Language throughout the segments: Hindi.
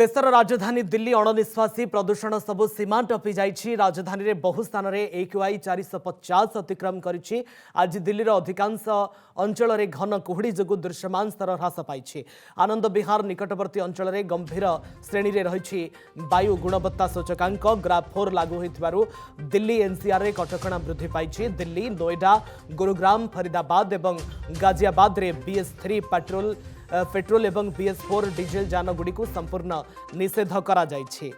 देशर राजधानी दिल्ली अणनिश्वासी प्रदूषण सबु सीमा टपी जाइछि। राजधानी रे बहु स्थान रे AQI 450 अतिक्रम करिछि। आज दिल्लीर अधिकांश अंचल रे घन कुहुड़ी जोगु दृश्यमान स्तर ह्रास पाइछि। आनंद विहार निकटवर्ती अंचल रे गंभीर श्रेणी रे रहिछि वायु गुणवत्ता सूचकांक ग्राफ 4 लागू होइथिबारु दिल्ली NCR रे कटकणा वृद्धि पाइछि। दिल्ली, नोएडा, गुरुग्राम, फरीदाबाद एवं गाजियाबाद रे BS3 पेट्रोल एवं BS4 डीजेल जान गुड़ी को संपूर्ण निषेध करा जाइछि।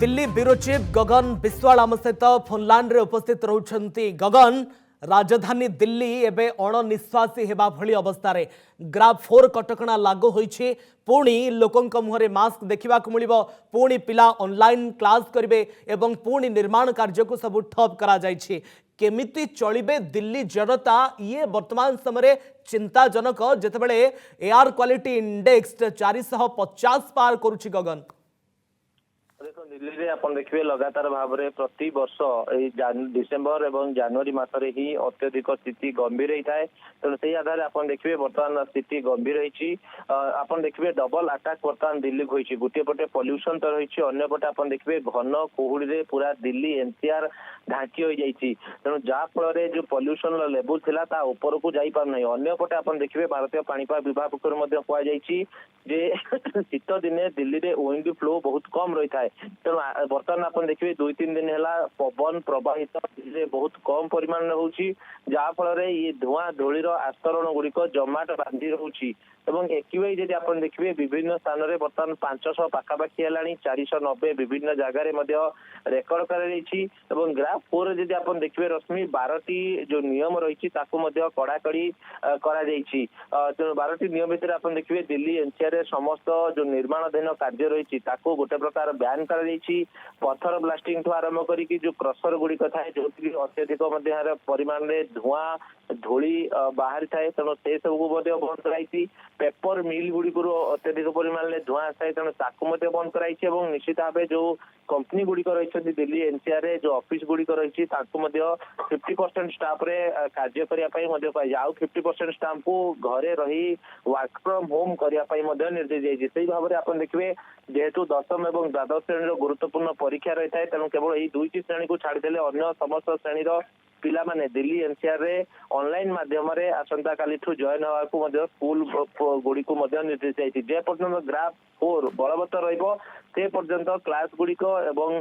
दिल्ली ब्यूरो चीफ गगन बिस्वाल आम सहित फोनलाइन रे उपस्थित रहउछंती। गगन, राजधानी दिल्ली एबे अणनिश्वासी हेबा भली अवस्था रे ग्राफ 4 कटकणा लागू होइछि। पुणी लोकंक मुहरे मास्क देखा मिलिबो, पुणी पिला ऑनलाइन क्लास करिवे एवं पुणी निर्माण कार्य को सब ठप करा जाइछि। केमिति चलिबे दिल्ली जनता, ये वर्तमान समय चिंताजनक जेतेबेले एयर क्वालिटी इंडेक्स 450 पार करुछि। गगन, देखो दिल्ली रे अपन देखिए लगातार भाव में प्रति वर्ष डिसेम्बर एवं जनवरी मासरे ही अत्यधिक स्थिति गंभीर होता है। तेणु से आधार आप देखिए बर्तमान स्थिति गंभीर होती। आपन देखिए डबल अटैक बर्तमान दिल्ली को होती। गोटे पटे पॉल्यूशन तो रही, अन्य पटे आप देखिए घन कुहुड़ी रे पूरा दिल्ली NCR ढांकी हो जाइए। तेणु जहाँफल जो पॉल्यूशन लेवल थिला ता ऊपर को जाई पार नहीं। अन्य पटे आप देखिए भारतीय पाणीपाग विभाग पक्षर कहुई जे शीत दिने दिल्ली रे विंड फ्लो बहुत कम रही है। तेणु बर्तमान आप देखिए 2-3 दिन है पवन प्रवाहित बहुत कम परिमाण होची, जहाँ फल ये धुआं धूलीर आस्तरण गुड़िक जमाट बांधि रोची। AQI जदि आप देखिए विभिन्न स्थान में बर्तमान 500 पाखापाखि है, 490 विभिन्न जगार रेकर्ड कर। ग्राफ 4 जदि आप देखिए रश्मि 12टी जो नियम रही कड़ाकड़ी तेणु 12टी नियम भितर आप देखिए दिल्ली NCR समस्त जो निर्माणाधीन कार्य रही गोटे प्रकार बैन कर पत्थर ब्लास्टिंग ठू आरंभ करके जो क्रसर गुड़िक थाए जो अत्यधिक परिमाण में धुआं धूली बाहरी थाए। तेणु से सबको बंद कराई। पेपर मिल गुड़िक अत्यधिक परिमाण में धुआं आए, तेणु ताकू बंद कराई। निश्चित भाव जो कंपनी गुड़िक रही दिल्ली NCR जो ऑफिस गुड़िक रही 50% स्टाफ रे कार्य करने आउ 50% स्टाफ को घरे रही वर्क फ्रॉम होम करने निर्देश दिए। भाव में आप देखिए जेहेतु 10वीं और द्वादश श्रेणी गुरुत्वपूर्ण परीक्षा रही है, तेणु केवल यही 2टी श्रेणी को छाड़देले अन्य समस्त श्रेणी पिला माने दिल्ली NCR रे ऑनलाइन माध्यम रे आसंता काली ठू जॉइन होगा को स्कूल गुड़ी को निर्देश जाइए। जे पर्यंत ग्राफ 4 बलवत्त रहिबो से पर्यंत क्लास गुड़िक एवं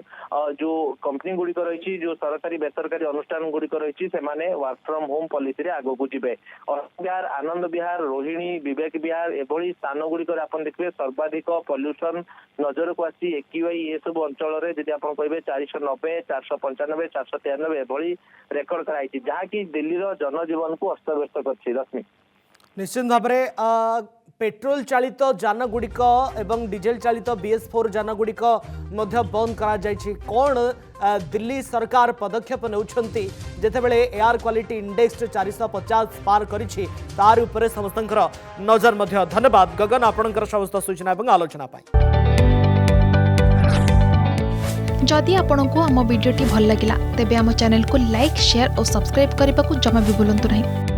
जो कंपनी गुड़िक रही जो सरकारी बेसरकारी अनुष्ठान गुड़िक रही से वर्क फ्रॉम होम पॉलिसी रे आगो को जिबे। बिहार, आनंद विहार, रोहिणी, विवेक विहार एभली स्थान गुड़िक आप देखिए सर्वाधिक पॉल्यूशन नजर को आसी। AQI ये सब अंचल रे जदि आप कहे 490, 495, 493 एभली रेकर्ड कराई, जहाँकि दिल्ली जनजीवन को अस्तव्यस्त कर। रश्मि, निश्चित भाव में पेट्रोल चालित जान गुड़िक एवं डीजेल चालित BS4 जान गुड़िक बंद करा जाइछि। कौन दिल्ली सरकार पदक्षेप नेउछंती जेतेबेले एयर क्वालिटी इंडेक्स 450 पार करिछि तार उपरे समस्तंकर नजर मध्य। धन्यवाद गगन आपनकर समस्त सूचना एवं आलोचना पाई। जदि आपंको आम भिडी भल लगा तेब आम चैनल को लाइक, शेयर और सब्सक्राइब करने को जमा भी भूलु नहीं।